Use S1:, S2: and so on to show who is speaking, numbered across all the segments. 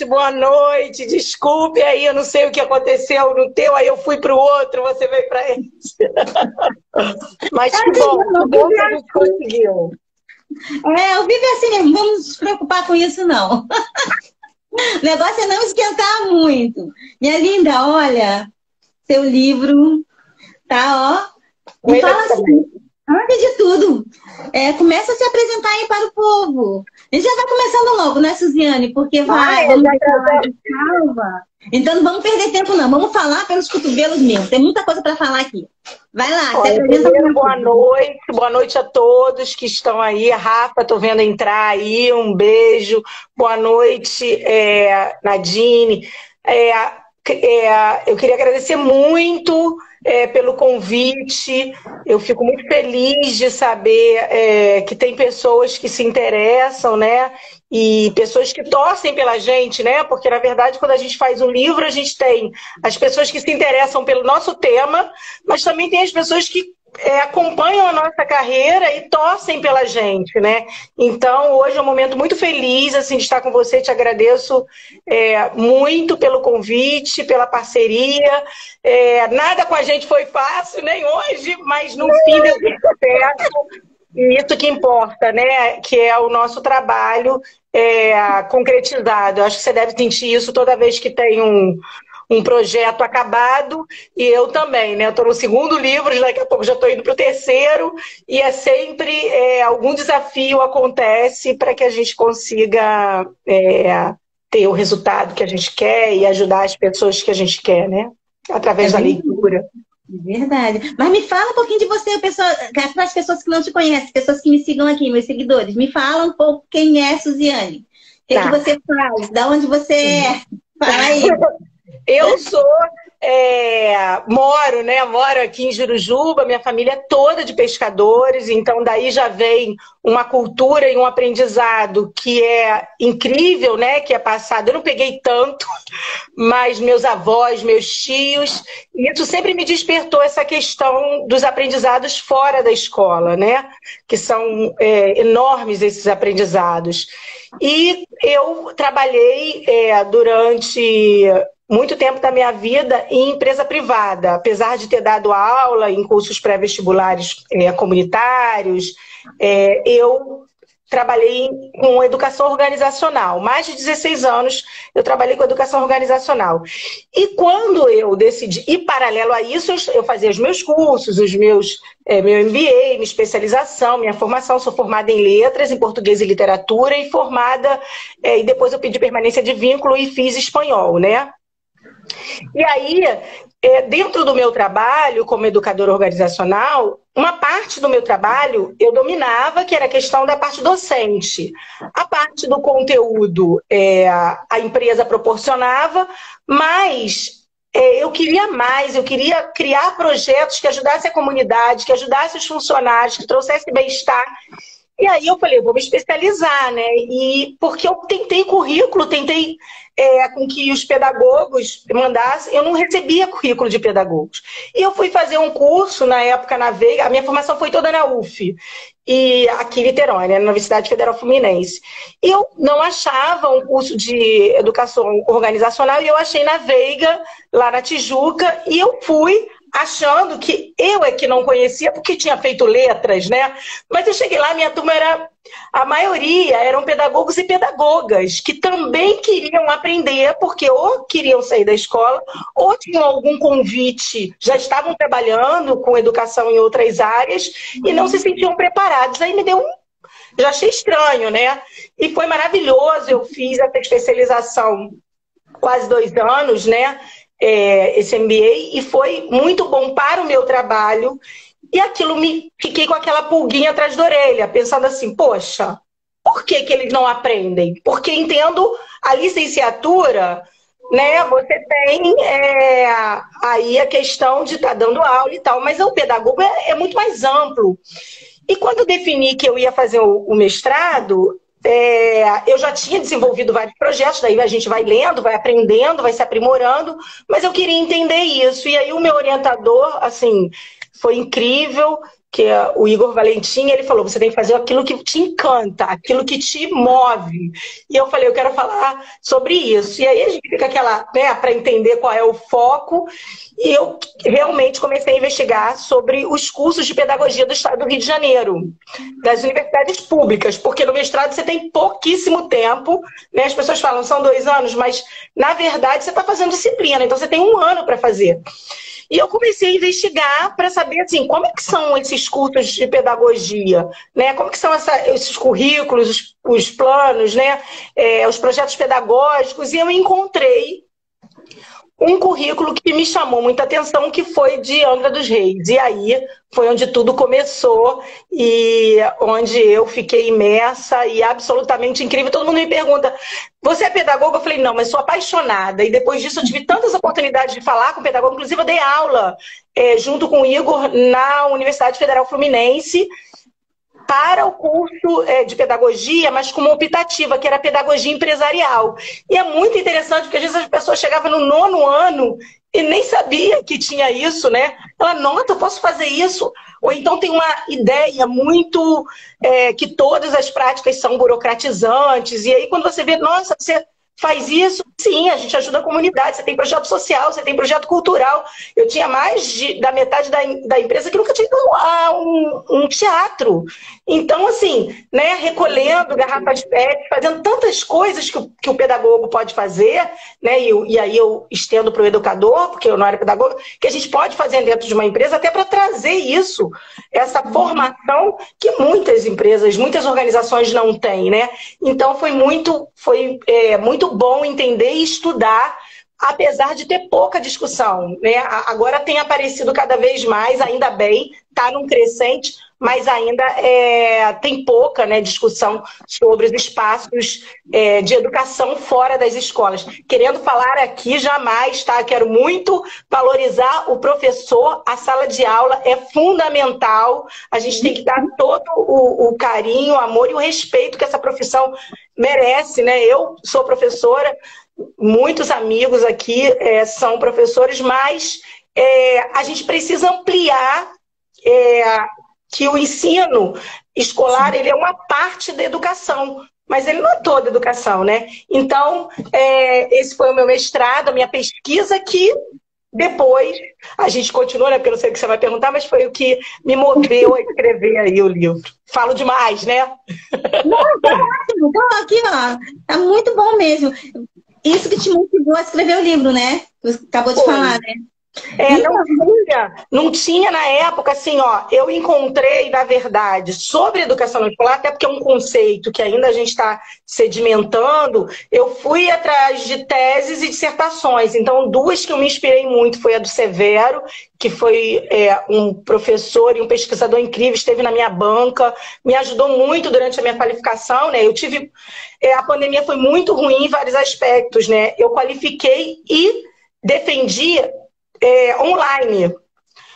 S1: boa noite. Desculpe aí, eu não sei o que aconteceu no teu, aí eu fui para o outro, você veio para esse. Mas que bom que a gente conseguiu.
S2: O vivo é assim mesmo, vamos nos preocupar com isso, não. O negócio é não esquentar muito. Minha linda, olha, seu livro tá, ó. Me fala assim, antes de tudo, começa a se apresentar aí para o povo. A gente já vai começando logo, né, Suziane? Porque vamos falar de calma. Então não vamos perder tempo, não. Vamos falar pelos cotovelos mesmo. Tem muita coisa para falar aqui. Vai lá, se apresenta.
S1: Boa noite a todos que estão aí. Rafa, tô vendo entrar aí, um beijo. Boa noite, Nadine. Eu queria agradecer muito pelo convite. Eu fico muito feliz de saber que tem pessoas que se interessam, né? E pessoas que torcem pela gente, né? Porque, na verdade, quando a gente faz um livro, a gente tem as pessoas que se interessam pelo nosso tema, mas também tem as pessoas que acompanham a nossa carreira e torcem pela gente, né? Então, hoje é um momento muito feliz assim, de estar com você. Te agradeço muito pelo convite, pela parceria. Nada com a gente foi fácil, nem hoje, mas no fim deu tudo certo. E isso que importa, né? Que é o nosso trabalho concretizado. Eu acho que você deve sentir isso toda vez que tem um projeto acabado, e eu também, né? Eu estou no segundo livro, daqui a pouco já estou indo para o terceiro, e é sempre algum desafio acontece para que a gente consiga ter o resultado que a gente quer e ajudar as pessoas que a gente quer, né? Através da leitura.
S2: Verdade. Mas me fala um pouquinho de você, para as pessoas que não te conhecem, pessoas que me sigam aqui, meus seguidores. Me fala um pouco quem é Suziane. O que você faz? Da onde você é? Fala aí.
S1: Eu moro aqui em Jurujuba, minha família é toda de pescadores, então daí já vem uma cultura e um aprendizado que é incrível, né? Que é passado. Eu não peguei tanto, mas meus avós, meus tios, e isso sempre me despertou essa questão dos aprendizados fora da escola, né? Que são enormes esses aprendizados. E eu trabalhei durante muito tempo da minha vida em empresa privada, apesar de ter dado aula em cursos pré-vestibulares comunitários, eu trabalhei com educação organizacional. Mais de 16 anos eu trabalhei com educação organizacional. E quando eu decidi, e paralelo a isso, eu fazia os meus cursos, meu MBA, minha especialização, minha formação. Sou formada em letras, em português e literatura, e formada, e depois eu pedi permanência de vínculo e fiz espanhol, né? E aí, dentro do meu trabalho como educadora organizacional, uma parte do meu trabalho eu dominava, que era a questão da parte docente. A parte do conteúdo a empresa proporcionava, mas eu queria mais, eu queria criar projetos que ajudassem a comunidade, que ajudassem os funcionários, que trouxessem bem-estar. E aí eu falei, eu vou me especializar, né? E porque eu tentei currículo, tentei com que os pedagogos mandassem, eu não recebia currículo de pedagogos. E eu fui fazer um curso, na época, na Veiga, a minha formação foi toda na UF, e aqui em Niterói, né, na Universidade Federal Fluminense. E eu não achava um curso de educação organizacional, e eu achei na Veiga, lá na Tijuca, e eu fui achando que eu que não conhecia, porque tinha feito letras, né? Mas eu cheguei lá, minha turma a maioria eram pedagogos e pedagogas, que também queriam aprender, porque ou queriam sair da escola, ou tinham algum convite, já estavam trabalhando com educação em outras áreas, e não se sentiam preparados. Aí me deu já achei estranho, né? E foi maravilhoso, eu fiz essa especialização quase 2 anos, né? Esse MBA, e foi muito bom para o meu trabalho, e aquilo fiquei com aquela pulguinha atrás da orelha, pensando assim, poxa, por que eles não aprendem? Porque entendo a licenciatura, né, você tem aí a questão de estar dando aula e tal, mas o pedagogo é muito mais amplo. E quando eu defini que eu ia fazer o mestrado, eu já tinha desenvolvido vários projetos, daí a gente vai lendo, vai aprendendo, vai se aprimorando, mas eu queria entender isso. E aí o meu orientador, assim, foi incrível, que é o Igor Valentim, ele falou, você tem que fazer aquilo que te encanta, aquilo que te move. E eu falei, eu quero falar sobre isso. E aí a gente fica aquela, né, para entender qual é o foco. E eu realmente comecei a investigar sobre os cursos de pedagogia do Estado do Rio de Janeiro, das universidades públicas, porque no mestrado você tem pouquíssimo tempo, né? As pessoas falam, são 2 anos, mas na verdade você está fazendo disciplina, então você tem 1 ano para fazer. E eu comecei a investigar para saber assim, como é que são esses cursos de pedagogia, né? Como que são esses currículos, os planos, né? Os projetos pedagógicos, e eu encontrei um currículo que me chamou muita atenção, que foi de Angra dos Reis. E aí foi onde tudo começou e onde eu fiquei imersa e absolutamente incrível. Todo mundo me pergunta, você é pedagoga? Eu falei, não, mas sou apaixonada. E depois disso eu tive tantas oportunidades de falar com pedagoga, inclusive eu dei aula junto com o Igor na Universidade Federal Fluminense, para o curso de pedagogia, mas com uma optativa, que era pedagogia empresarial. E é muito interessante, porque às vezes as pessoas chegavam no 9º ano e nem sabia que tinha isso, né? Ela, nota, eu posso fazer isso? Ou então tem uma ideia muito que todas as práticas são burocratizantes, e aí quando você vê, nossa, você faz isso, sim, a gente ajuda a comunidade, você tem projeto social, você tem projeto cultural. Eu tinha mais da metade da empresa que nunca tinha ido a um teatro. Então, assim, né, recolhendo garrafas PET, fazendo tantas coisas que o pedagogo pode fazer, né, e aí eu estendo para o educador, porque eu não era pedagoga, que a gente pode fazer dentro de uma empresa até para trazer isso, essa formação que muitas empresas, muitas organizações não têm, né? Então, foi muito bom entender e estudar, apesar de ter pouca discussão, né? Agora tem aparecido cada vez mais, ainda bem, está num crescente, mas ainda tem pouca, né, discussão sobre os espaços de educação fora das escolas. Querendo falar aqui, jamais, tá? Quero muito valorizar o professor, a sala de aula é fundamental, a gente tem que dar todo o carinho, o amor e o respeito que essa profissão merece, né? Eu sou professora, muitos amigos aqui são professores, mas a gente precisa ampliar que o ensino escolar ele é uma parte da educação, mas ele não é toda a educação, né? Então, esse foi o meu mestrado, a minha pesquisa, que depois a gente continua, né? Porque eu não sei o que você vai perguntar, mas foi o que me moveu a escrever aí o livro. Falo demais, né?
S2: Não, tá ótimo. Então, aqui, ó, tá muito bom mesmo. Isso que te motivou a escrever o livro, né? Você acabou de falar, né?
S1: Não tinha na época, assim, ó, eu encontrei, na verdade, sobre educação não escolar, até porque é um conceito que ainda a gente está sedimentando, eu fui atrás de teses e dissertações. Então, 2 que eu me inspirei muito foi a do Severo, que foi um professor e um pesquisador incrível, esteve na minha banca, me ajudou muito durante a minha qualificação, né? Eu tive... a pandemia foi muito ruim em vários aspectos, né? Eu qualifiquei e defendi online.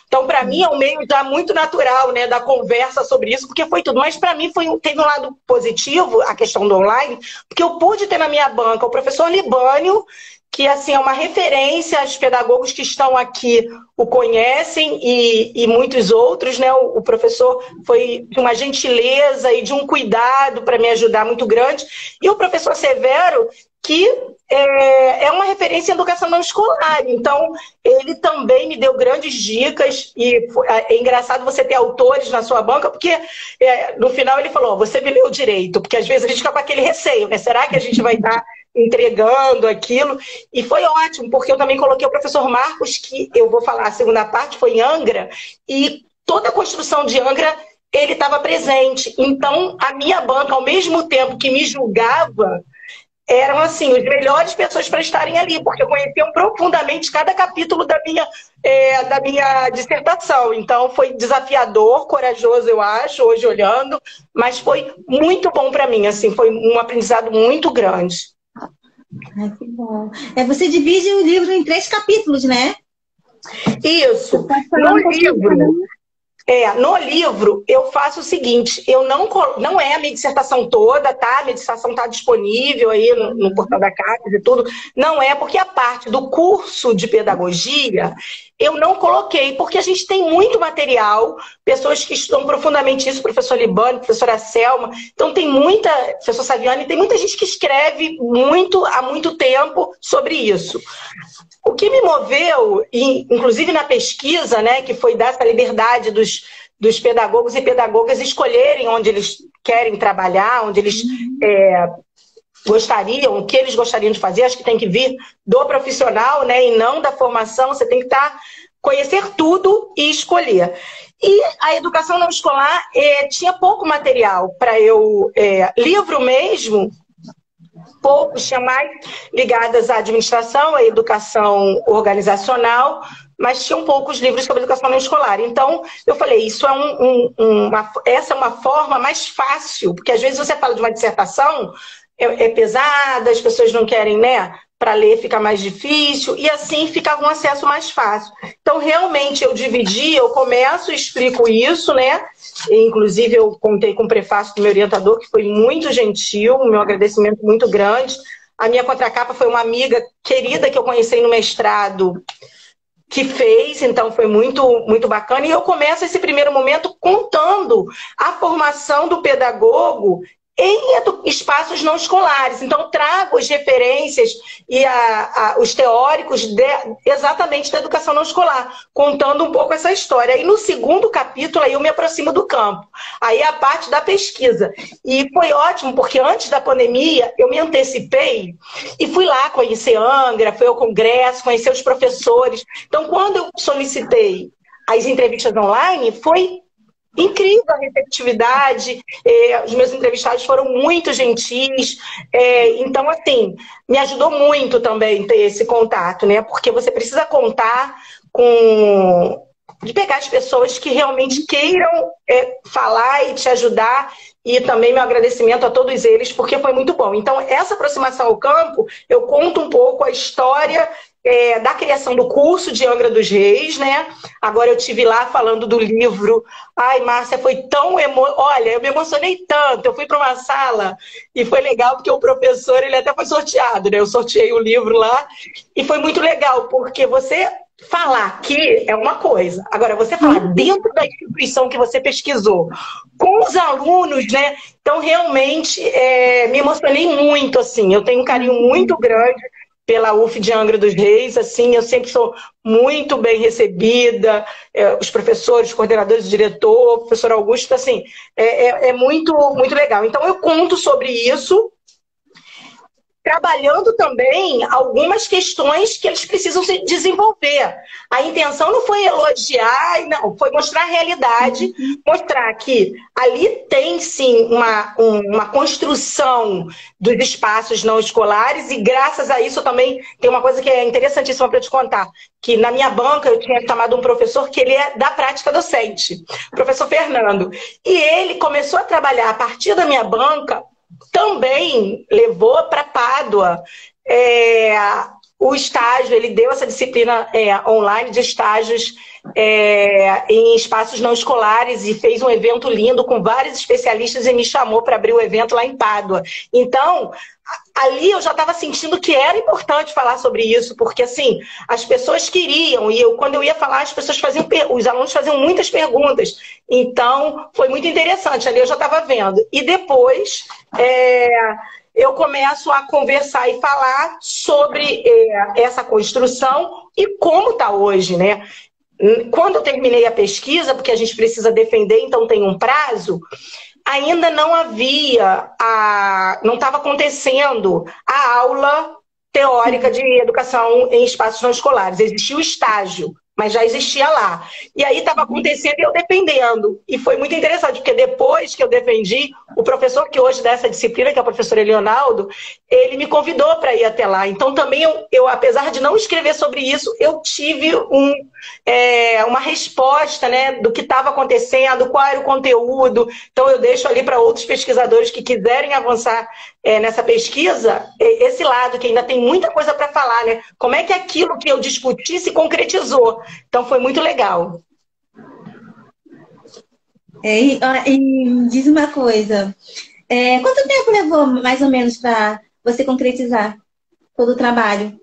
S1: Então, para mim, é um meio já muito natural, né, da conversa sobre isso, porque foi tudo. Mas, para mim, teve um lado positivo, a questão do online, porque eu pude ter na minha banca o professor Libânio, que assim, é uma referência, os pedagogos que estão aqui o conhecem e muitos outros, né? O professor foi de uma gentileza e de um cuidado para me ajudar muito grande. E o professor Severo, que é uma referência em educação não escolar. Então, ele também me deu grandes dicas e é engraçado você ter autores na sua banca, porque no final ele falou, você me leu direito, porque às vezes a gente fica com aquele receio, né? Será que a gente vai estar entregando aquilo? E foi ótimo, porque eu também coloquei o professor Marcos, que eu vou falar a segunda parte, foi em Angra, e toda a construção de Angra ele estava presente. Então, a minha banca, ao mesmo tempo que me julgava, eram, assim, as melhores pessoas para estarem ali, porque conheciam profundamente cada capítulo da minha dissertação. Então, foi desafiador, corajoso, eu acho, hoje olhando, mas foi muito bom para mim, assim, foi um aprendizado muito grande.
S2: Ai, que bom. Você divide o livro em 3 capítulos, né?
S1: Isso. No livro, eu faço o seguinte, eu não é a minha dissertação toda, tá? A minha dissertação está disponível aí no portal da CAPES e tudo. Não é, porque a parte do curso de pedagogia, eu não coloquei, porque a gente tem muito material, pessoas que estudam profundamente isso, professor Libani, professora Selma, então tem muita, professor Saviani, tem muita gente que escreve muito, há muito tempo sobre isso. O que me moveu, inclusive na pesquisa, né, que foi dar essa liberdade dos pedagogos e pedagogas escolherem onde eles querem trabalhar, onde eles gostariam, o que eles gostariam de fazer, acho que tem que vir do profissional, né, e não da formação, você tem que conhecer tudo e escolher. E a educação não escolar tinha pouco material para eu, livro mesmo, poucos, tinha mais ligadas à administração, à educação organizacional, mas tinham poucos livros sobre educação não escolar. Então, eu falei, isso essa é uma forma mais fácil, porque às vezes você fala de uma dissertação, é pesada, as pessoas não querem, né? Para ler fica mais difícil, e assim ficava um acesso mais fácil. Então, realmente, eu dividi, eu começo e explico isso, né? E, inclusive, eu contei com o prefácio do meu orientador, que foi muito gentil, um meu agradecimento muito grande. A minha contracapa foi uma amiga querida que eu conheci no mestrado, que fez, então foi muito, muito bacana. E eu começo esse primeiro momento contando a formação do pedagogo em espaços não escolares. Então, trago as referências e os teóricos exatamente da educação não escolar, contando um pouco essa história. E no segundo capítulo, aí eu me aproximo do campo. Aí é a parte da pesquisa. E foi ótimo, porque antes da pandemia, eu me antecipei e fui lá conhecer Angra, fui ao congresso, conhecer os professores. Então, quando eu solicitei as entrevistas online, foi incrível a receptividade, os meus entrevistados foram muito gentis, então, assim, me ajudou muito também ter esse contato, né? Porque você precisa contar de pegar as pessoas que realmente queiram falar e te ajudar, e também meu agradecimento a todos eles, porque foi muito bom. Então, essa aproximação ao campo, eu conto um pouco a história da criação do curso de Angra dos Reis, né? Agora eu estive lá falando do livro. Ai, Márcia, foi tão Olha, eu me emocionei tanto. Eu fui para uma sala e foi legal porque o professor, ele até foi sorteado, né? Eu sorteei o livro lá e foi muito legal, porque você falar aqui é uma coisa. Agora, você falar dentro da instituição que você pesquisou, com os alunos, né? Então, realmente, me emocionei muito, assim. Eu tenho um carinho muito grande pela UF de Angra dos Reis, assim, eu sempre sou muito bem recebida, os professores, coordenadores, o diretor, o professor Augusto, assim, muito, muito legal. Então, eu conto sobre isso, trabalhando também algumas questões que eles precisam se desenvolver. A intenção não foi elogiar, não, foi mostrar a realidade, mostrar que ali tem sim uma construção dos espaços não escolares, e graças a isso também tem uma coisa que é interessantíssima para eu te contar, que na minha banca eu tinha chamado um professor que ele é da prática docente, o professor Fernando, e ele começou a trabalhar a partir da minha banca, também levou para Pádua o estágio, ele deu essa disciplina online de estágios em espaços não escolares e fez um evento lindo com vários especialistas e me chamou para abrir o evento lá em Pádua. Então, ali eu já estava sentindo que era importante falar sobre isso, porque assim, as pessoas queriam, e quando eu ia falar, as pessoas os alunos faziam muitas perguntas. Então, foi muito interessante, ali eu já estava vendo. E depois, eu começo a conversar e falar sobre essa construção e como está hoje, né? Quando eu terminei a pesquisa, porque a gente precisa defender, então tem um prazo, ainda não havia, não estava acontecendo a aula teórica de educação em espaços não escolares. Existia o estágio, mas já existia lá. E aí estava acontecendo e eu defendendo. E foi muito interessante, porque depois que eu defendi, o professor que hoje dá essa disciplina, que é o professor Leonardo, ele me convidou para ir até lá. Então também eu, apesar de não escrever sobre isso, eu tive uma resposta, né, do que estava acontecendo, qual era o conteúdo. Então eu deixo ali para outros pesquisadores que quiserem avançar nessa pesquisa, esse lado, que ainda tem muita coisa para falar, né? Como é que aquilo que eu discuti se concretizou. Então foi muito legal.
S2: E diz uma coisa, quanto tempo levou mais ou menos para você concretizar todo o trabalho?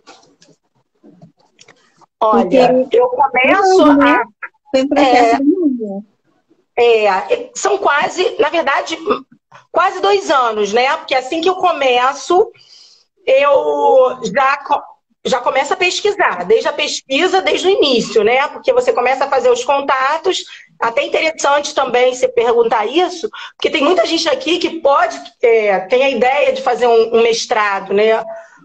S2: Porque
S1: Olha, eu começo
S2: longo, né?
S1: a...
S2: Foi um processo longo.
S1: São quase, na verdade, quase 2 anos, né? Porque assim que eu começo, eu já começo a pesquisar, desde a pesquisa, desde o início, né? Porque você começa a fazer os contatos, até interessante também você perguntar isso, porque tem muita gente aqui que tem a ideia de fazer um mestrado, né?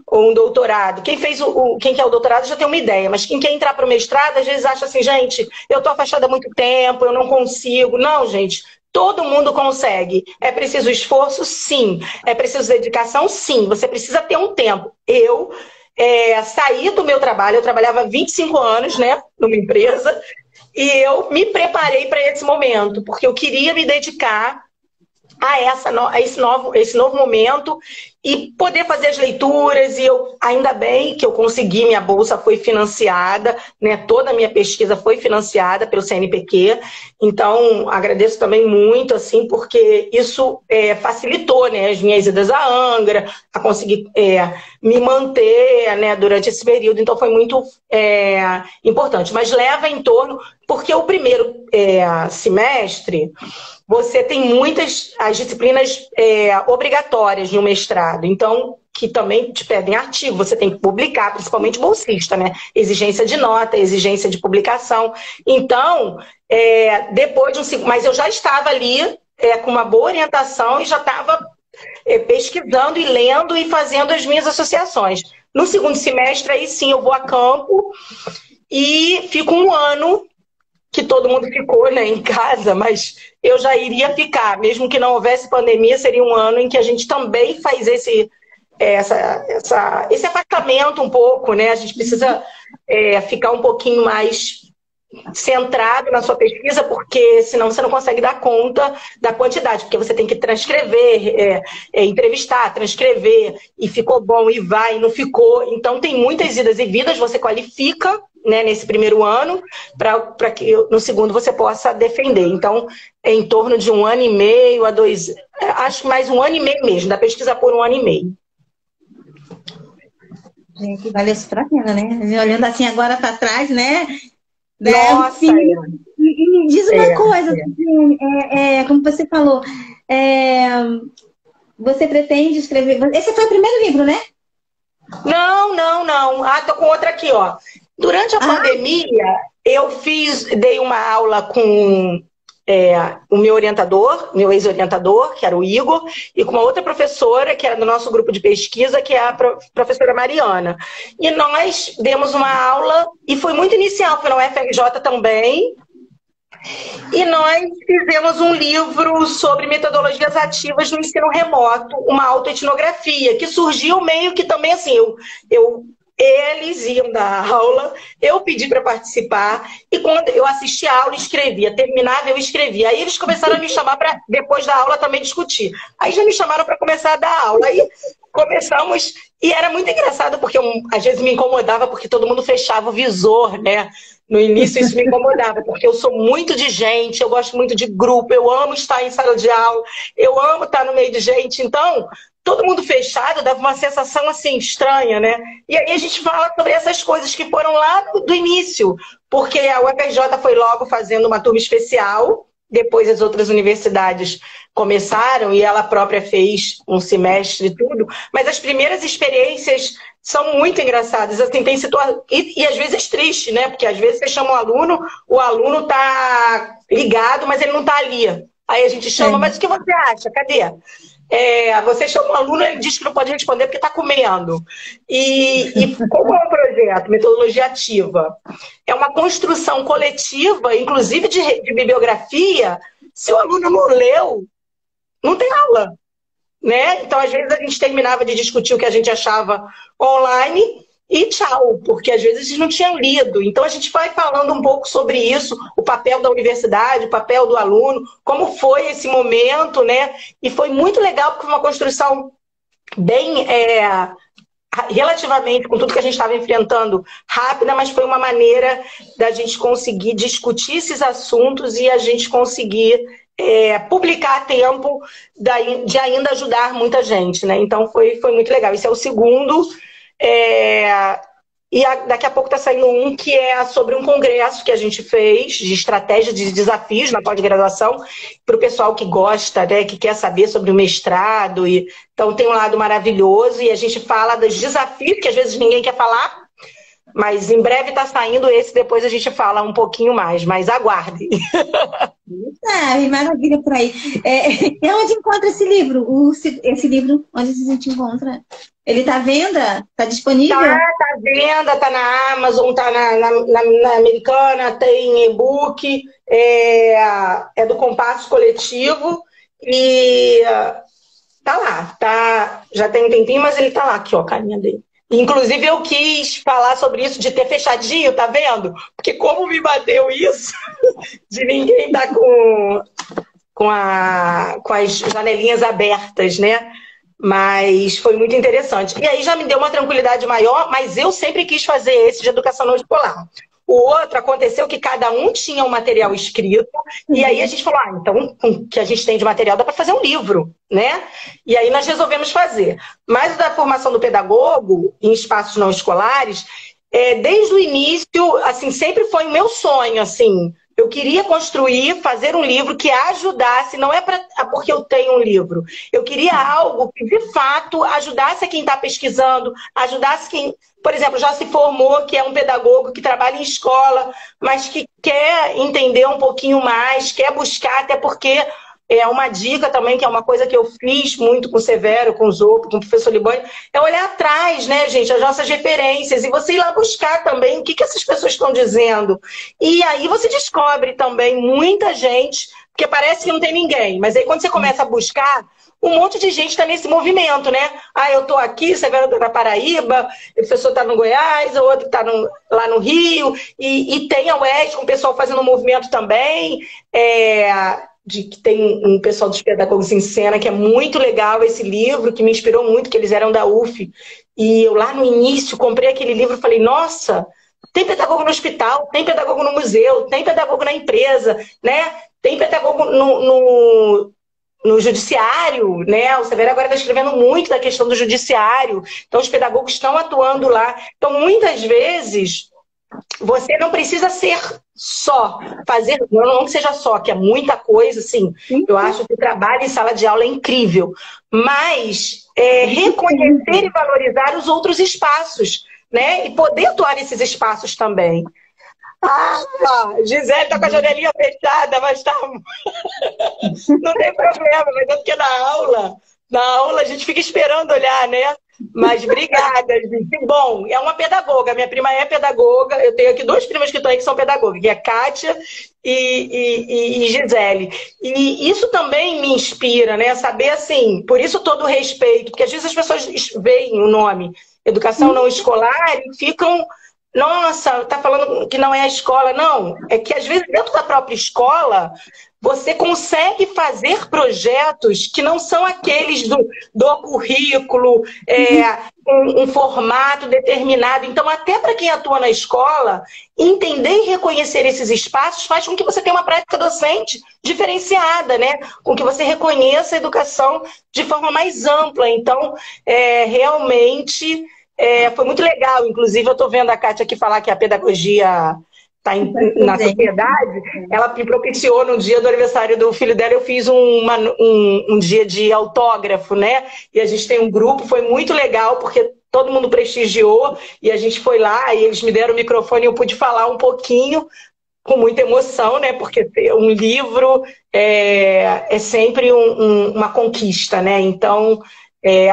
S1: Ou um doutorado. Quem quer o doutorado já tem uma ideia, mas quem quer entrar para o mestrado, às vezes acha assim, gente, eu estou afastada há muito tempo, eu não consigo. Não, gente, todo mundo consegue. É preciso esforço? Sim. É preciso dedicação? Sim. Você precisa ter um tempo. Eu saí do meu trabalho, eu trabalhava 25 anos, né, numa empresa, e eu me preparei para esse momento, porque eu queria me dedicar a esse novo momento e poder fazer as leituras. E eu, ainda bem que eu consegui, minha bolsa foi financiada, né? Toda a minha pesquisa foi financiada pelo CNPq. Então, agradeço também muito, assim, porque isso facilitou, né, as minhas idas à Angra, a conseguir me manter, né, durante esse período. Então, foi muito importante. Mas leva em torno... Porque o primeiro semestre... Você tem as disciplinas obrigatórias no mestrado, então, que também te pedem artigo, você tem que publicar, principalmente bolsista, né? Exigência de nota, exigência de publicação. Então, depois de mas eu já estava ali com uma boa orientação e já estava pesquisando e lendo e fazendo as minhas associações. No segundo semestre, aí sim, eu vou a campo e fico um ano que todo mundo ficou, né, em casa, mas eu já iria ficar, mesmo que não houvesse pandemia, seria um ano em que a gente também faz esse afastamento um pouco, né? A gente precisa ficar um pouquinho mais centrado na sua pesquisa, porque senão você não consegue dar conta da quantidade, porque você tem que transcrever, entrevistar, transcrever, e ficou bom, e vai, e não ficou. Então tem muitas idas e vindas, você qualifica, né, nesse primeiro ano, para que no segundo você possa defender. Então, é em torno de 1 ano e meio a 2, acho que mais 1 ano e meio mesmo, da pesquisa por 1 ano e meio.
S2: Gente, valeu super a pena, né? Olhando assim agora para trás, né?
S1: Nossa!
S2: E me diz uma coisa, como você falou, você pretende escrever... Esse foi o primeiro livro, né?
S1: Não. Ah, tô com outra aqui, ó. Durante a pandemia, eu dei uma aula com o meu orientador, meu ex-orientador, que era o Igor, e com uma outra professora, que era do nosso grupo de pesquisa, que é a professora Mariana. E nós demos uma aula, e foi muito inicial, foi na UFRJ também, e nós fizemos um livro sobre metodologias ativas no ensino remoto, uma autoetnografia, que surgiu meio que também assim, eles iam dar aula, eu pedi para participar, e quando eu assistia a aula, escrevia, terminava, eu escrevia. Aí eles começaram a me chamar para, depois da aula, também discutir. Aí já me chamaram para começar a dar aula. Aí começamos, e era muito engraçado, porque às vezes me incomodava, porque todo mundo fechava o visor, né? No início isso me incomodava, porque eu sou muito de gente, eu gosto muito de grupo, eu amo estar em sala de aula, eu amo estar no meio de gente. Então, todo mundo fechado dava uma sensação assim estranha, né? E aí a gente fala sobre essas coisas que foram lá do início, porque a UFRJ foi logo fazendo uma turma especial, depois as outras universidades começaram e ela própria fez um semestre e tudo, mas as primeiras experiências são muito engraçadas, assim, tem situação e às vezes triste, né? Porque às vezes você chama o aluno tá ligado, mas ele não tá ali. Aí a gente chama, mas o que você acha? Cadê? Você chama um aluno, ele diz que não pode responder porque está comendo. E como é um projeto, metodologia ativa, é uma construção coletiva, inclusive de bibliografia. Se o aluno não leu, não tem aula, né? Então, às vezes, a gente terminava de discutir o que a gente achava online e tchau, porque às vezes eles não tinham lido. Então a gente vai falando um pouco sobre isso, o papel da universidade, o papel do aluno, como foi esse momento, né? E foi muito legal, porque foi uma construção bem, relativamente, com tudo que a gente estava enfrentando, rápida, mas foi uma maneira da gente conseguir discutir esses assuntos e a gente conseguir publicar a tempo de ainda ajudar muita gente, né? Então foi muito legal. Esse é o segundo E daqui a pouco está saindo um que é sobre um congresso que a gente fez de estratégia de desafios na pós-graduação para o pessoal que gosta, né, que quer saber sobre o mestrado. Então tem um lado maravilhoso e a gente fala dos desafios que às vezes ninguém quer falar, mas em breve está saindo esse, depois a gente fala um pouquinho mais, mas aguardem.
S2: Maravilha por aí. Onde encontra esse livro? Esse livro, onde a gente encontra? Ele está à venda? Está disponível?
S1: Tá à venda, tá na Amazon, tá na Americana, tem e-book, é do Compasso Coletivo e tá lá, tá, já tem um tempinho, mas ele tá lá, aqui, ó, a carinha dele. Inclusive eu quis falar sobre isso de ter fechadinho, tá vendo? Porque como me bateu isso, de ninguém tá com as janelinhas abertas, né? Mas foi muito interessante. E aí já me deu uma tranquilidade maior, mas eu sempre quis fazer esse de educação não escolar. O outro aconteceu que cada um tinha um material escrito, e aí a gente falou, então com o que a gente tem de material dá para fazer um livro, né? E aí nós resolvemos fazer. Mas o da formação do pedagogo em espaços não escolares, desde o início, assim, sempre foi o meu sonho, assim. Eu queria construir, fazer um livro que ajudasse, não é porque eu tenho um livro. Eu queria algo que, de fato, ajudasse a quem está pesquisando, ajudasse quem, por exemplo, já se formou, que é um pedagogo que trabalha em escola, mas que quer entender um pouquinho mais, quer buscar, até porque é uma dica também, que é uma coisa que eu fiz muito com o Severo, com o Zopo, com o professor Libani, é olhar atrás, né, gente, as nossas referências, e você ir lá buscar também o que essas pessoas estão dizendo. E aí você descobre também muita gente, porque parece que não tem ninguém, mas aí quando você começa a buscar, um monte de gente está nesse movimento, né? Eu estou aqui, Severo está na Paraíba, o professor está no Goiás, o outro está lá no Rio, e tem a UES com o pessoal fazendo um movimento também, que tem um pessoal dos Pedagogos em Cena, que é muito legal esse livro, que me inspirou muito, que eles eram da UF. E eu lá no início comprei aquele livro e falei, nossa, tem pedagogo no hospital, tem pedagogo no museu, tem pedagogo na empresa, né? Tem pedagogo no judiciário, né? O Severo agora está escrevendo muito da questão do judiciário, então os pedagogos estão atuando lá. Então, muitas vezes, você não precisa ser só, não que seja só, que é muita coisa, assim, eu acho que o trabalho em sala de aula é incrível, mas reconhecer e valorizar os outros espaços, né? E poder atuar nesses espaços também. Gisele tá com a janelinha fechada, mas tá... Não tem problema, mas é porque na aula a gente fica esperando olhar, né? Mas obrigada, gente. Bom, é uma pedagoga, minha prima é pedagoga, eu tenho aqui 2 primas que estão aí que são pedagogas, que é Kátia e Gisele. E isso também me inspira, né? Saber assim, por isso todo o respeito, porque às vezes as pessoas veem o nome educação não escolar e ficam... Nossa, tá falando que não é a escola. Não, é que às vezes dentro da própria escola você consegue fazer projetos que não são aqueles do currículo, um formato determinado. Então, até para quem atua na escola, entender e reconhecer esses espaços faz com que você tenha uma prática docente diferenciada, né? Com que você reconheça a educação de forma mais ampla. Então, realmente... foi muito legal, inclusive eu estou vendo a Kátia aqui falar que a pedagogia está na sociedade, ela me propiciou no dia do aniversário do filho dela, eu fiz um dia de autógrafo, né? E a gente tem um grupo, foi muito legal, porque todo mundo prestigiou, e a gente foi lá, e eles me deram o microfone e eu pude falar um pouquinho, com muita emoção, né? Porque um livro é sempre uma conquista, né? Então...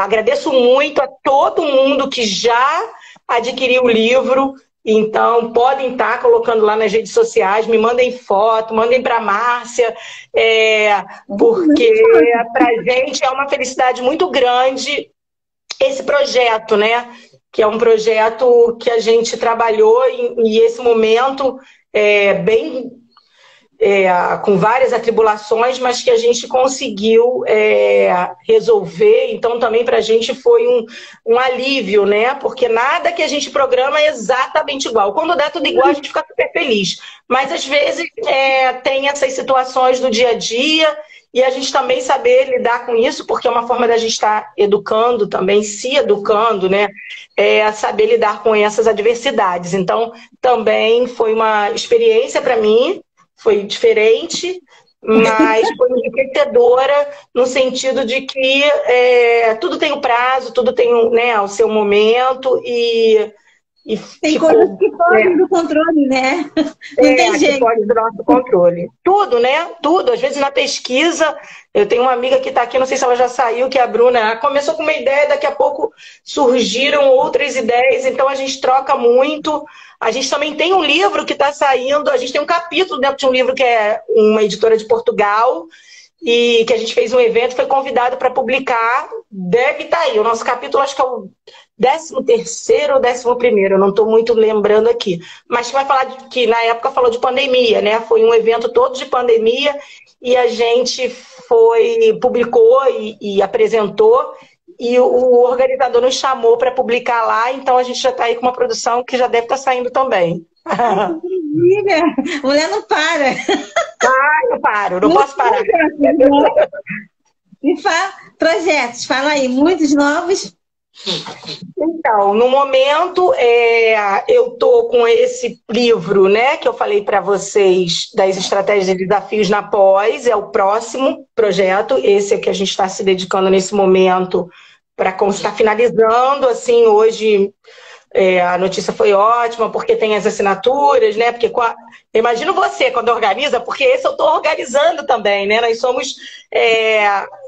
S1: agradeço muito a todo mundo que já adquiriu o livro, então podem estar colocando lá nas redes sociais, me mandem foto, mandem para a Márcia, porque para a gente é uma felicidade muito grande esse projeto, né? Que é um projeto que a gente trabalhou e esse momento bem... com várias atribulações, mas que a gente conseguiu resolver. Então, também para a gente foi um alívio, né? Porque nada que a gente programa é exatamente igual. Quando dá tudo igual, a gente fica super feliz. Mas, às vezes, tem essas situações do dia a dia e a gente também saber lidar com isso, porque é uma forma da gente estar educando também, se educando, né? Saber lidar com essas adversidades. Então, também foi uma experiência para mim, foi diferente, mas foi enriquecedora no sentido de que tudo tem o prazo, tudo tem, né, o seu momento e
S2: Tem
S1: ficou,
S2: coisas que fogem do controle, né? Não tem
S1: que
S2: jeito.
S1: pode do nosso controle. Tudo, né? Tudo. Às vezes na pesquisa, eu tenho uma amiga que está aqui, não sei se ela já saiu, que é a Bruna. Ela começou com uma ideia, daqui a pouco surgiram outras ideias, então a gente troca muito. A gente também tem um livro que está saindo, a gente tem um capítulo dentro de um livro que é uma editora de Portugal, e que a gente fez um evento, foi convidado para publicar, deve estar aí. O nosso capítulo, acho que é o 13º ou 11º, eu não estou muito lembrando aqui. Mas que vai falar que na época falou de pandemia, né? Foi um evento todo de pandemia e a gente publicou e apresentou, e o organizador nos chamou para publicar lá, então a gente já está aí com uma produção que já deve estar saindo também.
S2: Maravilha! Mulher não para.
S1: Ah, não paro, não posso parar.
S2: Projetos, fala aí, muitos novos.
S1: Então, no momento, eu estou com esse livro, né, que eu falei para vocês, das estratégias e desafios na pós, é o próximo projeto, esse é o que a gente está se dedicando nesse momento, para estar finalizando, assim, hoje a notícia foi ótima, porque tem as assinaturas, né, porque imagino você quando organiza, porque esse eu estou organizando também, né, nós somos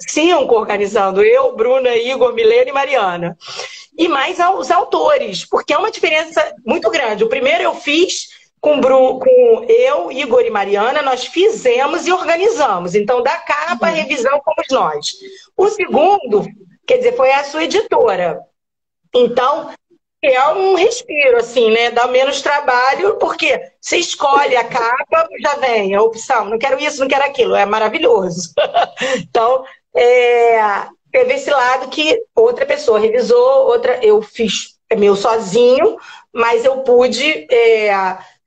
S1: 5 organizando, eu, Bruna, Igor, Milena e Mariana. E mais os autores, porque é uma diferença muito grande. O primeiro eu fiz com eu, Igor e Mariana, nós fizemos e organizamos. Então, da capa, a revisão fomos nós. O segundo, quer dizer, foi a sua editora. Então, é um respiro, assim, né? Dá menos trabalho, porque você escolhe a capa, já vem a opção. Não quero isso, não quero aquilo. É maravilhoso. Então, teve esse lado que outra pessoa revisou, eu fiz meu sozinho, mas eu pude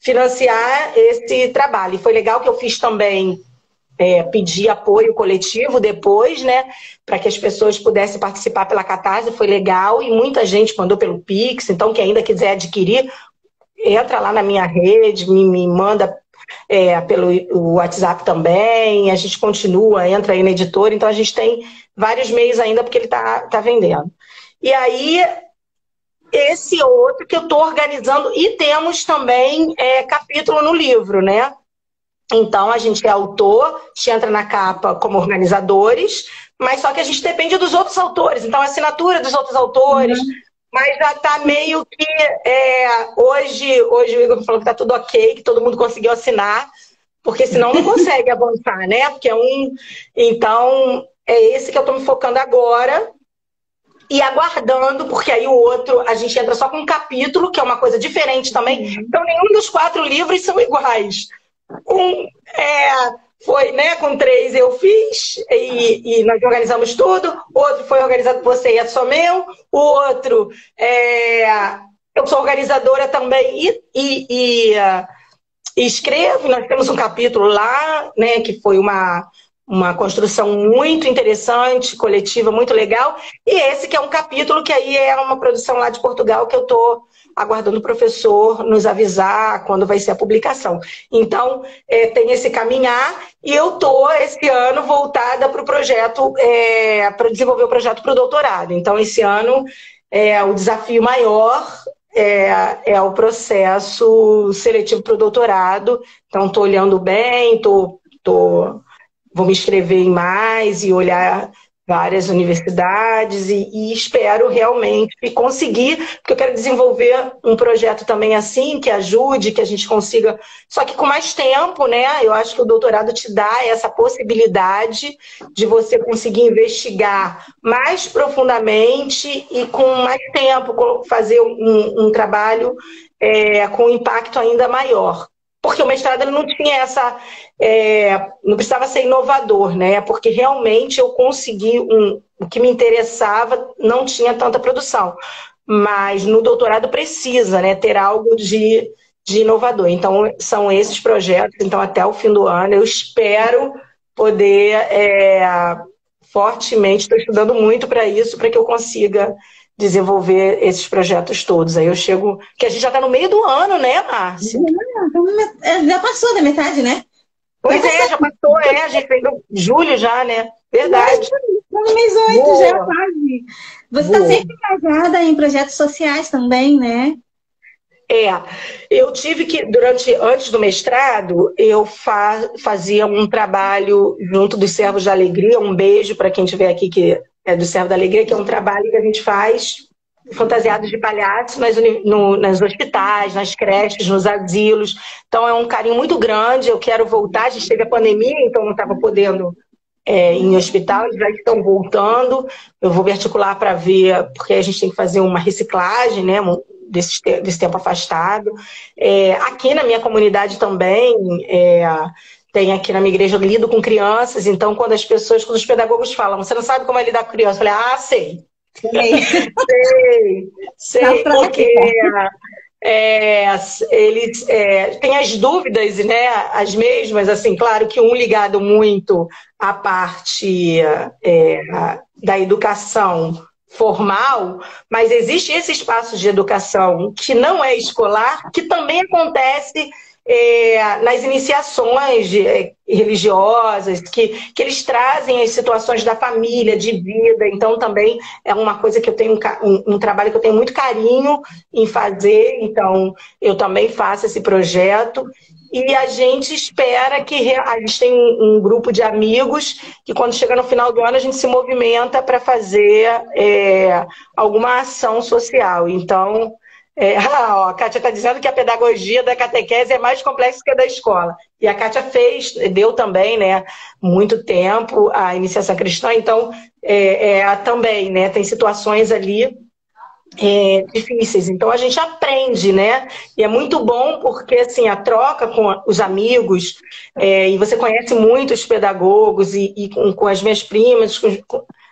S1: financiar esse trabalho. E foi legal que eu fiz também, pedir apoio coletivo depois, né, para que as pessoas pudessem participar pela Catarse, foi legal, e muita gente mandou pelo Pix, então quem ainda quiser adquirir, entra lá na minha rede, me manda pelo WhatsApp também, a gente continua, entra aí na editora, então a gente tem vários meios ainda, porque ele tá vendendo. E aí, esse outro que eu estou organizando, e temos também capítulo no livro, né? Então, a gente é autor, a gente entra na capa como organizadores, mas só que a gente depende dos outros autores. Então, a assinatura dos outros autores, mas já está meio que... hoje o Igor falou que está tudo ok, que todo mundo conseguiu assinar, porque senão não consegue avançar, né? Porque Então, é esse que eu estou me focando agora e aguardando, porque aí o outro, a gente entra só com um capítulo, que é uma coisa diferente também. Então, nenhum dos 4 livros são iguais. Foi, né, com 3 eu fiz e nós organizamos tudo. Outro foi organizado por você e é só meu. O outro, eu sou organizadora também e escrevo. Nós temos um capítulo lá, né, que foi uma construção muito interessante, coletiva, muito legal. E esse que é um capítulo que aí é uma produção lá de Portugal, que eu estou aguardando o professor nos avisar quando vai ser a publicação. Então, tem esse caminhar, e eu estou, esse ano, voltada para o projeto, para desenvolver o projeto para o doutorado. Então, esse ano, o desafio maior é o processo seletivo para o doutorado. Então, estou olhando bem, vou me inscrever em mais e olhar várias universidades e espero realmente conseguir, porque eu quero desenvolver um projeto também assim, que ajude, que a gente consiga, só que com mais tempo, né? Eu acho que o doutorado te dá essa possibilidade de você conseguir investigar mais profundamente e com mais tempo fazer um trabalho com impacto ainda maior. Porque o mestrado ele não tinha não precisava ser inovador, né? Porque realmente eu consegui o que me interessava, não tinha tanta produção. Mas no doutorado precisa, né, ter algo de inovador. Então, são esses projetos. Então, até o fim do ano, eu espero poder fortemente, estou estudando muito para isso, para que eu consiga desenvolver esses projetos todos. Aí eu chego, que a gente já está no meio do ano, né, Márcia?
S2: Já passou da metade, né?
S1: Pois já passou, a gente fez julho já, né? Verdade.
S2: Estamos no mês 8 já, quase. Você está sempre engajada em projetos sociais também, né?
S1: Eu tive que, antes do mestrado, eu fazia um trabalho junto dos Servos da Alegria, um beijo para quem estiver aqui que é do Servo da Alegria, que é um trabalho que a gente faz fantasiados de palhaço nos hospitais, nas creches, nos asilos. Então é um carinho muito grande, eu quero voltar, a gente teve a pandemia, então não estava podendo em hospital, eles já estão voltando, eu vou me articular para ver, porque a gente tem que fazer uma reciclagem, né, desse tempo afastado. Aqui na minha comunidade também, tem aqui na minha igreja, eu lido com crianças, então quando os pedagogos falam, você não sabe como é lidar com criança? Eu falei, sei. sei, porque eles têm as dúvidas, né, as mesmas, assim, claro que um ligado muito à parte da educação formal, mas existe esse espaço de educação que não é escolar, que também acontece nas iniciações religiosas, que eles trazem as situações da família, de vida, então também é uma coisa que eu tenho, um trabalho que eu tenho muito carinho em fazer, então eu também faço esse projeto. E a gente espera que a gente tem um grupo de amigos que quando chega no final do ano a gente se movimenta para fazer alguma ação social. Então, a Kátia está dizendo que a pedagogia da catequese é mais complexa que a da escola. E a Kátia deu também, né, muito tempo a iniciação cristã, então também, né, tem situações ali difíceis. Então a gente aprende, né? E é muito bom porque assim, a troca com os amigos, e você conhece muitos pedagogos e com as minhas primas,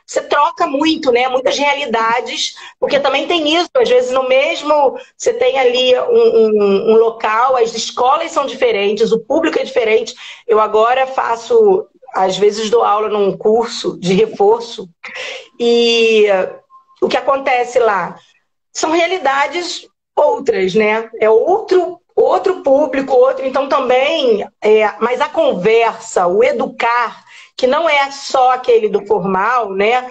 S1: você troca muito, né? Muitas realidades, porque também tem isso, às vezes no mesmo, você tem ali um local, as escolas são diferentes, o público é diferente. Eu agora às vezes dou aula num curso de reforço e o que acontece lá são realidades outras, né? É outro público, então também, mas a conversa, o educar, que não é só aquele do formal, né?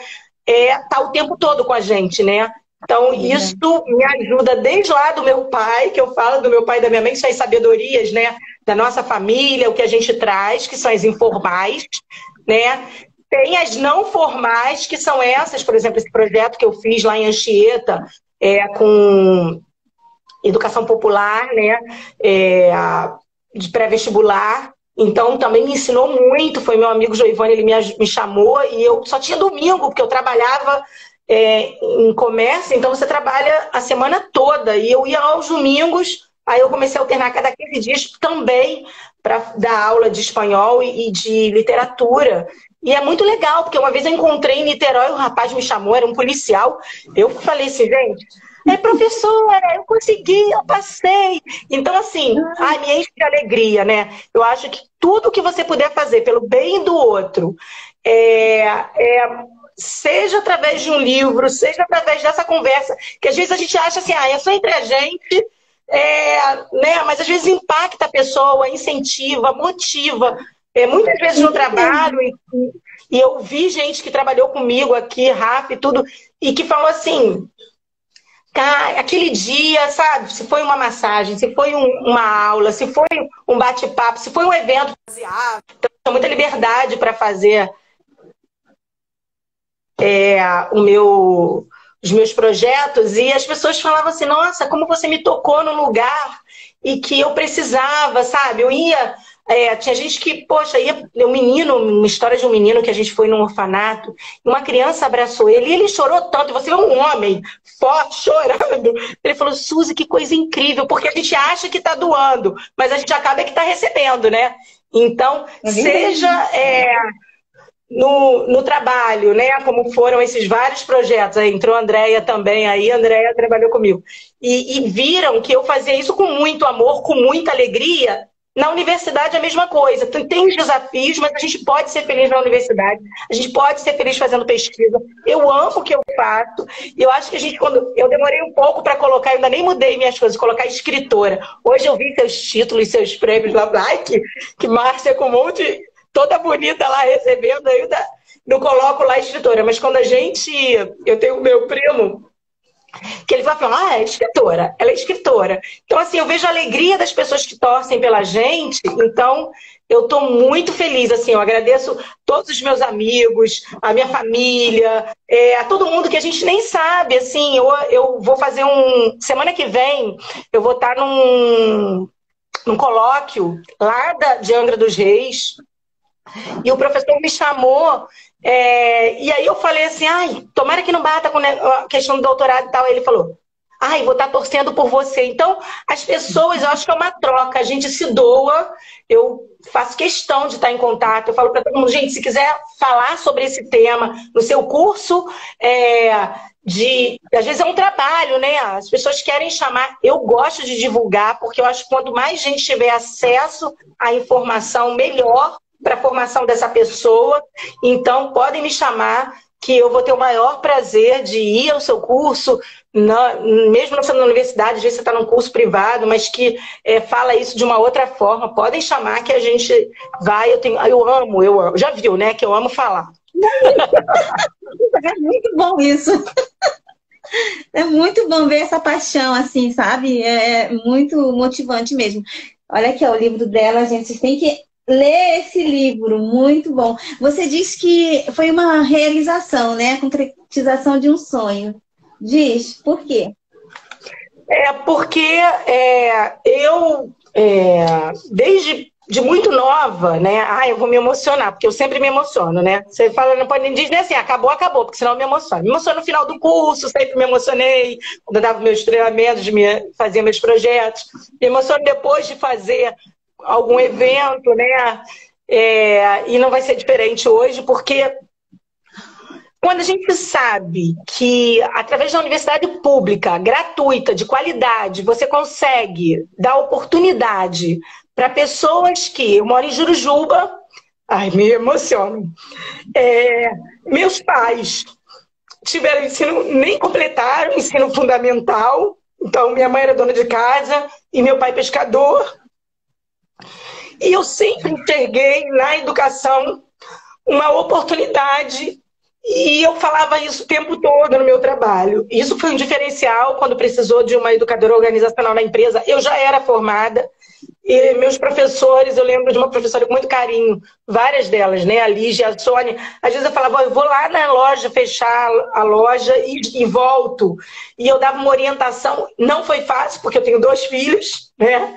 S1: Tá o tempo todo com a gente, né? Então, isso me ajuda desde lá do meu pai, que eu falo do meu pai e da minha mãe, que são as sabedorias, né? Da nossa família, o que a gente traz, que são as informais, né? Tem as não formais, que são essas, por exemplo, esse projeto que eu fiz lá em Anchieta, com educação popular, né, de pré-vestibular. Então, também me ensinou muito. Foi meu amigo Joivane, ele me chamou e eu só tinha domingo, porque eu trabalhava em comércio, então você trabalha a semana toda. E eu ia aos domingos, aí eu comecei a alternar cada 15 dias também para dar aula de espanhol e de literatura. E é muito legal, porque uma vez eu encontrei em Niterói, um rapaz me chamou, era um policial. Eu falei assim, gente, professora, eu consegui, eu passei. Então, assim, me enche de alegria, né? Eu acho que tudo que você puder fazer pelo bem do outro, seja através de um livro, seja através dessa conversa, que às vezes a gente acha assim, é só entre a gente, né? Mas às vezes impacta a pessoa, incentiva, motiva. Muitas vezes no trabalho, e eu vi gente que trabalhou comigo aqui, Rafa e tudo, e que falou assim, cara, aquele dia, sabe, se foi uma massagem, se foi uma aula, se foi um bate-papo, se foi um evento, então, tem muita liberdade para fazer os meus projetos, e as pessoas falavam assim, nossa, como você me tocou no lugar e que eu precisava, sabe, eu ia... tinha gente que, poxa, uma história de um menino que a gente foi num orfanato, uma criança abraçou ele e ele chorou tanto, você vê um homem forte chorando. Ele falou, Suzy, que coisa incrível, porque a gente acha que está doando, mas a gente acaba que está recebendo, né? Então, seja no trabalho, né? Como foram esses vários projetos, aí entrou a Andréia também, aí a Andréia trabalhou comigo. E viram que eu fazia isso com muito amor, com muita alegria, Na universidade é a mesma coisa. Tem os desafios, mas a gente pode ser feliz na universidade. A gente pode ser feliz fazendo pesquisa. Eu amo o que eu faço. E eu acho que a gente, quando eu demorei um pouco para colocar, eu ainda nem mudei minhas coisas, colocar escritora. Hoje eu vi seus títulos, seus prêmios lá, que Márcia com um monte, toda bonita lá recebendo, eu ainda não coloco lá escritora. Mas quando eu tenho o meu primo, que ele vai falar, é escritora, ela é escritora. Então, assim, eu vejo a alegria das pessoas que torcem pela gente, então eu estou muito feliz, assim, eu agradeço todos os meus amigos, a minha família, a todo mundo que a gente nem sabe, assim, eu vou fazer semana que vem, eu vou estar num colóquio lá de Angra dos Reis, e o professor me chamou, e aí eu falei assim, ai, tomara que não bata com a questão do doutorado e tal. Aí ele falou, ai, vou estar torcendo por você. Então, as pessoas, eu acho que é uma troca, a gente se doa, eu faço questão de estar em contato, eu falo para todo mundo, gente, se quiser falar sobre esse tema no seu curso, às vezes é um trabalho, né? As pessoas querem chamar, eu gosto de divulgar, porque eu acho que quanto mais gente tiver acesso à informação, melhor para a formação dessa pessoa. Então, podem me chamar, que eu vou ter o maior prazer de ir ao seu curso, mesmo não sendo na universidade, às vezes você está num curso privado, mas que fala isso de uma outra forma. Podem chamar que a gente vai. Eu amo, já viu, né? Que eu amo falar.
S2: É muito bom isso. É muito bom ver essa paixão, assim, sabe? É muito motivante mesmo. Olha aqui, ó, o livro dela, gente, vocês têm que ler esse livro, muito bom. Você disse que foi uma realização, né? A concretização de um sonho. Diz, por quê?
S1: Porque eu, desde muito nova, né? Eu vou me emocionar, porque eu sempre me emociono, né? Você fala, não pode dizer assim, acabou, porque senão eu me emociono. Me emociono no final do curso, sempre me emocionei, quando eu dava meus treinamentos, fazia meus projetos. Me emociono depois de fazer algum evento, né? E não vai ser diferente hoje, porque quando a gente sabe que, através da universidade pública, gratuita, de qualidade, você consegue dar oportunidade para pessoas que... Eu moro em Jurujuba, ai, me emociono. Meus pais tiveram ensino, nem completaram ensino fundamental, então minha mãe era dona de casa e meu pai pescador. E eu sempre enxerguei na educação uma oportunidade e eu falava isso o tempo todo no meu trabalho. Isso foi um diferencial quando precisou de uma educadora organizacional na empresa. Eu já era formada e meus professores, eu lembro de uma professora com muito carinho, várias delas, né? A Lígia, a Sônia. Às vezes eu falava, eu vou lá na loja, fechar a loja e volto. E eu dava uma orientação. Não foi fácil, porque eu tenho 2 filhos, né?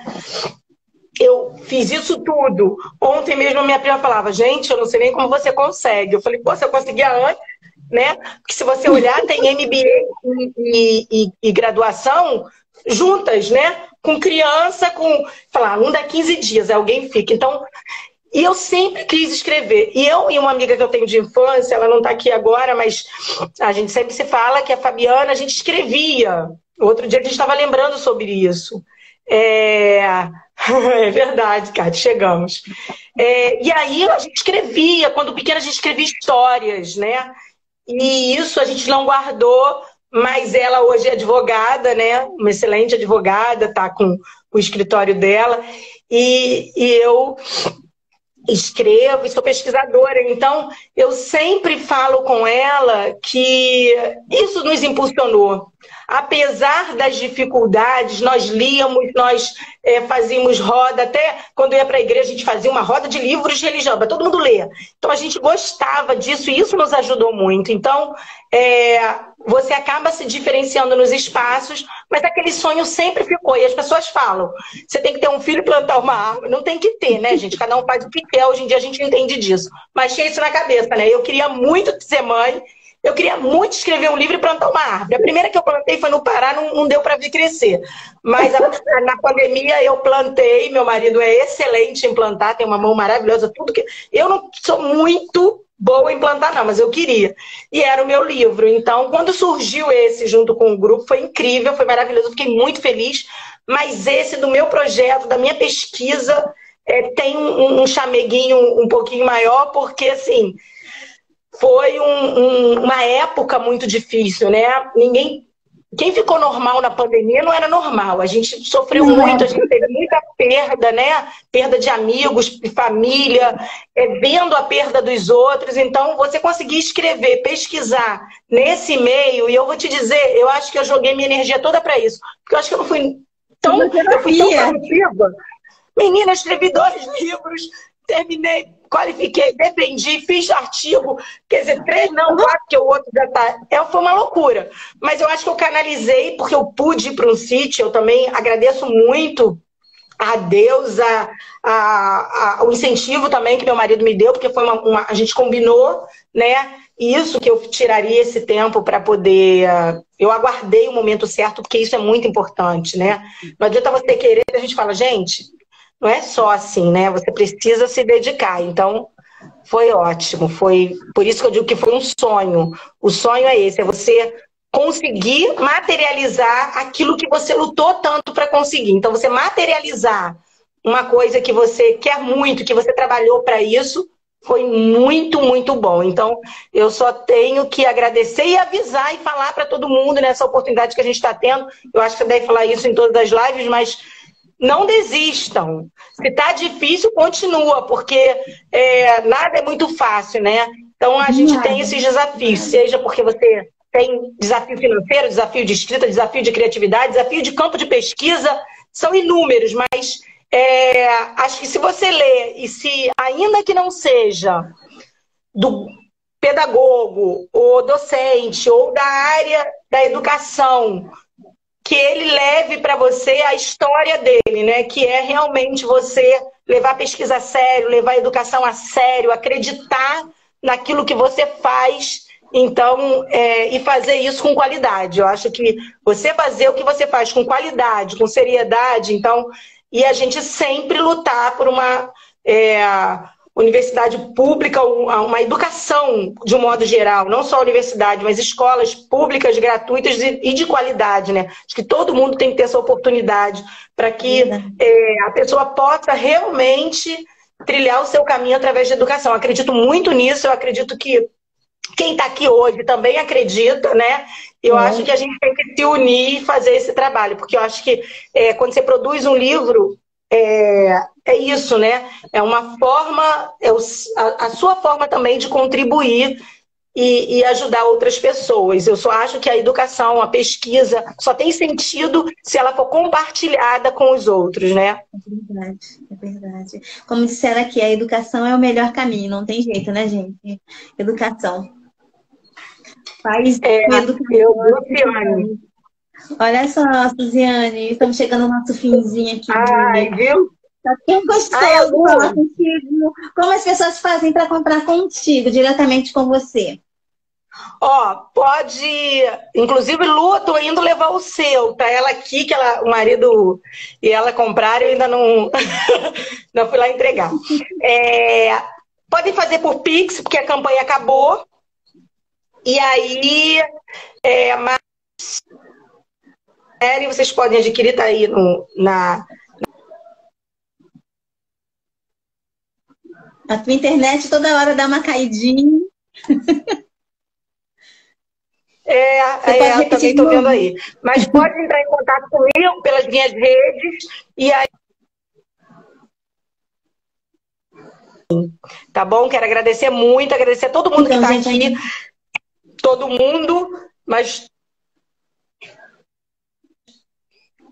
S1: Eu fiz isso tudo. Ontem mesmo a minha prima falava, gente, eu não sei nem como você consegue. Eu falei, pô, você conseguia antes, né? Porque se você olhar, tem MBA e graduação juntas, né? Com criança, falar, um dá 15 dias, alguém fica. Então, e eu sempre quis escrever. E eu e uma amiga que eu tenho de infância, ela não está aqui agora, mas a gente sempre se fala, que a Fabiana, a gente escrevia. Outro dia a gente estava lembrando sobre isso. É verdade, Cátia, chegamos. E aí a gente escrevia, quando pequena a gente escrevia histórias, né? E isso a gente não guardou, mas ela hoje é advogada, né? Uma excelente advogada, tá com o escritório dela. E eu escrevo e sou pesquisadora, então eu sempre falo com ela que isso nos impulsionou. Apesar das dificuldades, nós líamos, nós fazíamos roda, até quando ia para a igreja a gente fazia uma roda de livros de religião, para todo mundo ler. Então a gente gostava disso e isso nos ajudou muito. Então você acaba se diferenciando nos espaços, mas aquele sonho sempre ficou. E as pessoas falam, você tem que ter um filho e plantar uma árvore. Não tem que ter, né, gente? Cada um faz o que quer, hoje em dia a gente entende disso. Mas tinha isso na cabeça, né? Eu queria muito ser mãe, eu queria muito escrever um livro e plantar uma árvore. A primeira que eu plantei foi no Pará, não deu para ver crescer. Mas na pandemia eu plantei, meu marido é excelente em plantar, tem uma mão maravilhosa, tudo que... Eu não sou muito boa em plantar não, mas eu queria. E era o meu livro. Então, quando surgiu esse junto com o grupo, foi incrível, foi maravilhoso, eu fiquei muito feliz. Mas esse do meu projeto, da minha pesquisa, tem um chameguinho um pouquinho maior, porque, assim, foi uma época muito difícil, né? Quem ficou normal na pandemia não era normal. A gente sofreu muito, a gente teve muita perda, né? Perda de amigos, de família, vendo a perda dos outros. Então, você conseguir escrever, pesquisar nesse meio, e eu vou te dizer, eu acho que eu joguei minha energia toda para isso. Porque eu acho que eu fui tão produtiva. Menina, escrevi 2 livros, terminei, qualifiquei, defendi, fiz artigo, quer dizer, 3 não, 4, porque o outro já tá. Foi uma loucura. Mas eu acho que eu canalizei, porque eu pude ir para um sítio, eu também agradeço muito a Deus, o incentivo também que meu marido me deu, porque a gente combinou, né? Isso que eu tiraria esse tempo para poder. Eu aguardei o momento certo, porque isso é muito importante, né? Não adianta você querer, a gente fala, gente. Não é só assim, né? Você precisa se dedicar. Então, foi ótimo. Foi por isso que eu digo que foi um sonho. O sonho é esse, é você conseguir materializar aquilo que você lutou tanto para conseguir. Então, você materializar uma coisa que você quer muito, que você trabalhou para isso, foi muito, muito bom. Então, eu só tenho que agradecer e avisar e falar para todo mundo nessa oportunidade que a gente está tendo. Eu acho que você deve falar isso em todas as lives, mas não desistam. Se está difícil, continua, porque nada é muito fácil, né? Então, a gente tem esses desafios, seja porque você tem desafio financeiro, desafio de escrita, desafio de criatividade, desafio de campo de pesquisa, são inúmeros, mas acho que se você ler, e se ainda que não seja do pedagogo, ou docente, ou da área da educação, que ele leve para você a história dele, né? Que é realmente você levar a pesquisa a sério, levar a educação a sério, acreditar naquilo que você faz, então, e fazer isso com qualidade. Eu acho que você fazer o que você faz com qualidade, com seriedade, então, e a gente sempre lutar por uma universidade pública, uma educação de um modo geral, não só a universidade, mas escolas públicas, gratuitas e de qualidade, né? Acho que todo mundo tem que ter essa oportunidade para que a pessoa possa realmente trilhar o seu caminho através da educação. Eu acredito muito nisso, eu acredito que quem está aqui hoje também acredita, né? Eu acho que a gente tem que se unir e fazer esse trabalho, porque eu acho que quando você produz um livro, é isso, né? É uma forma, a sua forma também de contribuir e ajudar outras pessoas. Eu só acho que a educação, a pesquisa, só tem sentido se ela for compartilhada com os outros, né?
S2: É verdade, é verdade. Como disseram aqui, a educação é o melhor caminho, não tem jeito, né, gente? Educação. Faz educação. Olha só, Suziane, estamos chegando no nosso finzinho aqui.
S1: Ai, viu?
S2: Tá tão gostoso falar contigo. Como as pessoas fazem para comprar contigo, diretamente com você?
S1: Pode... Inclusive, Lu, tô indo levar o seu. Tá ela aqui, que o marido e ela compraram, eu ainda não, não fui lá entregar. Podem fazer por Pix, porque a campanha acabou. E aí, mas vocês podem adquirir, tá aí
S2: A tua internet toda hora dá uma caidinha.
S1: Também estou vendo aí. Mas pode entrar em contato comigo pelas minhas redes e aí. Tá bom? Quero agradecer muito, agradecer a todo mundo que está aqui. Todo mundo, mas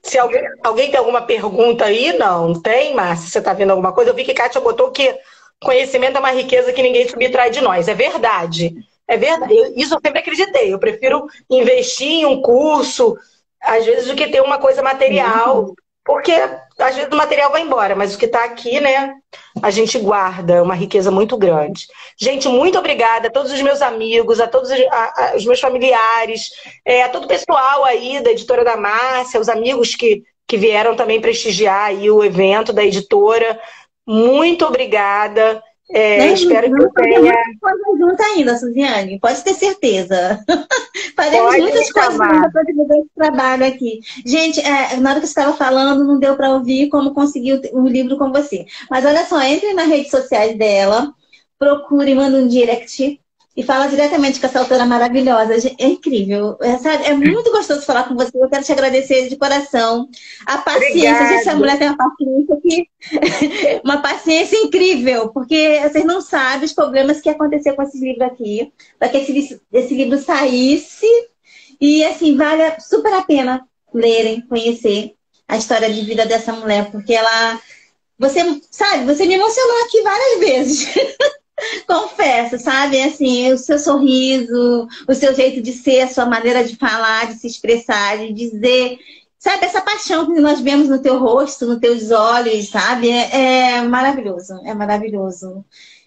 S1: se alguém tem alguma pergunta aí, não tem, Márcia? Você está vendo alguma coisa? Eu vi que Kátia botou que conhecimento é uma riqueza que ninguém subtrai de nós. É verdade. É verdade. Isso eu sempre acreditei. Eu prefiro investir em um curso, às vezes, do que ter uma coisa material. Porque às vezes o material vai embora, mas o que está aqui, né, a gente guarda, é uma riqueza muito grande. Gente, muito obrigada a todos os meus amigos, a todos os meus familiares, a todo o pessoal aí da Editora da Márcia, os amigos que vieram também prestigiar aí o evento da editora. Muito obrigada. Espero que eu
S2: Vamos fazer
S1: tenha.
S2: muitas coisas juntas ainda, Suziane. Pode ter certeza. Faremos
S1: Pode me
S2: muitas coisas
S1: chamar.
S2: juntas para desenvolver esse trabalho aqui. Gente, na hora que você estava falando, não deu para ouvir como conseguir o livro com você. Mas olha só, entre nas redes sociais dela, procure, manda um direct e fala diretamente com essa autora maravilhosa. É incrível. Sabe? É muito gostoso falar com você. Eu quero te agradecer de coração. A paciência. Gente, essa
S1: Obrigada.
S2: mulher tem uma paciência que uma paciência incrível, porque vocês não sabem os problemas que aconteceu com esse livro aqui, para que esse livro saísse. E, assim, vale super a pena lerem, conhecer a história de vida dessa mulher, porque ela... Você, sabe, você me emocionou aqui várias vezes. Confesso, sabe? Assim, o seu sorriso, o seu jeito de ser, a sua maneira de falar, de se expressar, de dizer... Sabe, essa paixão que nós vemos no teu rosto, nos teus olhos, sabe? É maravilhoso, é maravilhoso.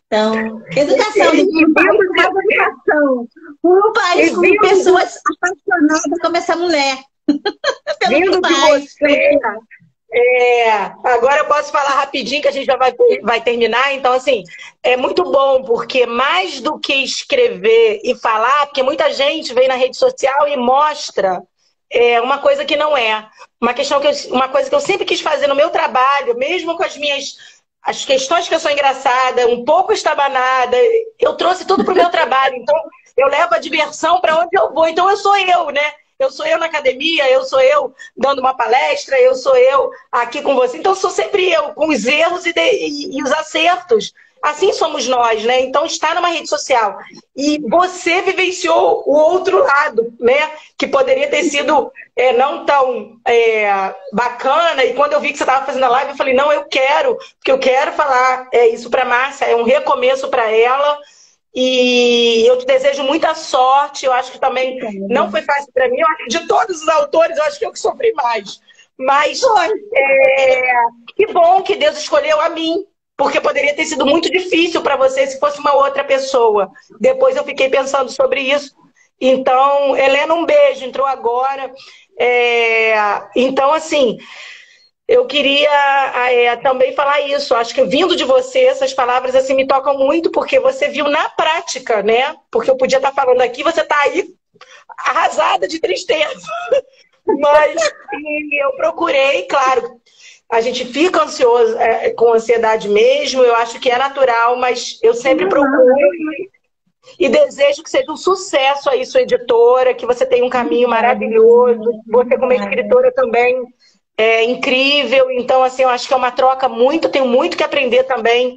S2: Então, educação, um país com mais educação. Um país com pessoas apaixonadas como essa mulher.
S1: Vindo de você. Agora eu posso falar rapidinho que a gente já vai terminar. Então, assim, é muito bom, porque mais do que escrever e falar, porque muita gente vem na rede social e mostra uma coisa que não é. Uma coisa que eu sempre quis fazer no meu trabalho, mesmo com as questões que eu sou engraçada, um pouco estabanada, eu trouxe tudo para o meu trabalho. Então, eu levo a diversão para onde eu vou. Então, eu sou eu, né? Eu sou eu na academia, eu sou eu dando uma palestra, eu sou eu aqui com você. Então, eu sou sempre eu, com os erros e os acertos. Assim somos nós, né? Então, está numa rede social. E você vivenciou o outro lado, né? Que poderia ter sido não tão bacana. E quando eu vi que você estava fazendo a live, eu falei, não, eu quero, porque eu quero falar isso para a Márcia, é um recomeço para ela. E eu te desejo muita sorte. Eu acho que também não foi fácil para mim. Eu acho que de todos os autores, eu acho que eu que sofri mais. Mas que bom que Deus escolheu a mim, porque poderia ter sido muito difícil para você se fosse uma outra pessoa. Depois eu fiquei pensando sobre isso. Então, Helena, um beijo, entrou agora. Então, assim, eu queria também falar isso. Acho que vindo de você, essas palavras assim me tocam muito, porque você viu na prática, né? Porque eu podia estar falando aqui, você está aí arrasada de tristeza. Mas eu procurei, claro, a gente fica ansioso, com ansiedade mesmo, eu acho que é natural, mas eu sempre procuro e desejo que seja um sucesso aí sua editora, que você tenha um caminho maravilhoso, você como escritora também é incrível. Então, assim, eu acho que é uma troca tenho muito que aprender também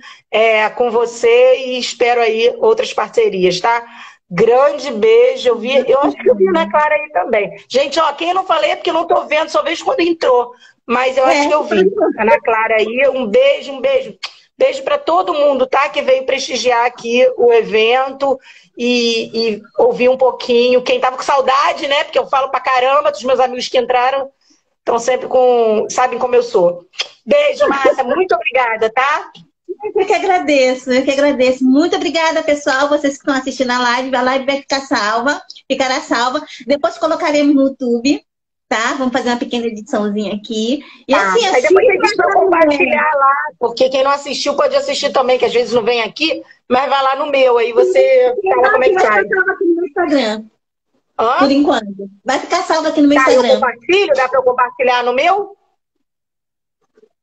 S1: com você e espero aí outras parcerias, tá? Grande beijo, eu acho que eu vi na Clara aí também. Gente, ó, quem eu não falei é porque eu não tô vendo, só vejo quando entrou. Mas eu acho que eu vi a Ana Clara aí. Um beijo, um beijo. Beijo para todo mundo, tá? Que veio prestigiar aqui o evento e ouvir um pouquinho. Quem tava com saudade, né? Porque eu falo pra caramba dos meus amigos que entraram. Estão sempre sabem como eu sou. Beijo, Márcia. Muito obrigada, tá?
S2: Eu que agradeço, eu que agradeço. Muito obrigada, pessoal, vocês que estão assistindo a live vai ficará salva. Depois colocaremos no YouTube, tá? Vamos fazer uma pequena ediçãozinha aqui. E assim,
S1: aí depois vocês vão compartilhar lá, porque quem não assistiu pode assistir também, que às vezes não vem aqui, mas vai lá no meu, aí você fala como é que faz.
S2: Vai ficar salva aqui no meu Instagram,
S1: Hã?
S2: por enquanto. Vai ficar salva aqui no meu Instagram.
S1: Dá pra eu compartilhar no meu?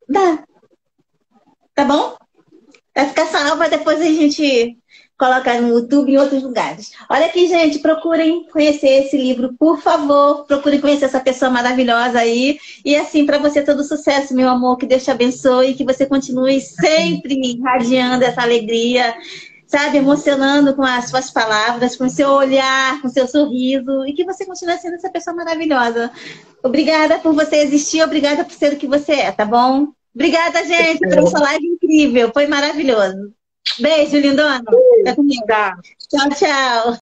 S2: Dá. Tá bom? Vai ficar salva, depois a gente coloca no YouTube e em outros lugares. Olha aqui, gente, procurem conhecer esse livro, por favor. Procurem conhecer essa pessoa maravilhosa aí. E assim, para você, todo sucesso, meu amor. Que Deus te abençoe, que você continue sempre irradiando essa alegria, sabe? Emocionando com as suas palavras, com o seu olhar, com o seu sorriso. E que você continue sendo essa pessoa maravilhosa. Obrigada por você existir, obrigada por ser o que você é, tá bom? Obrigada, gente, por essa live incrível. Foi maravilhoso. Beijo, lindona. Tá comigo.
S1: Tá.
S2: Tchau, tchau.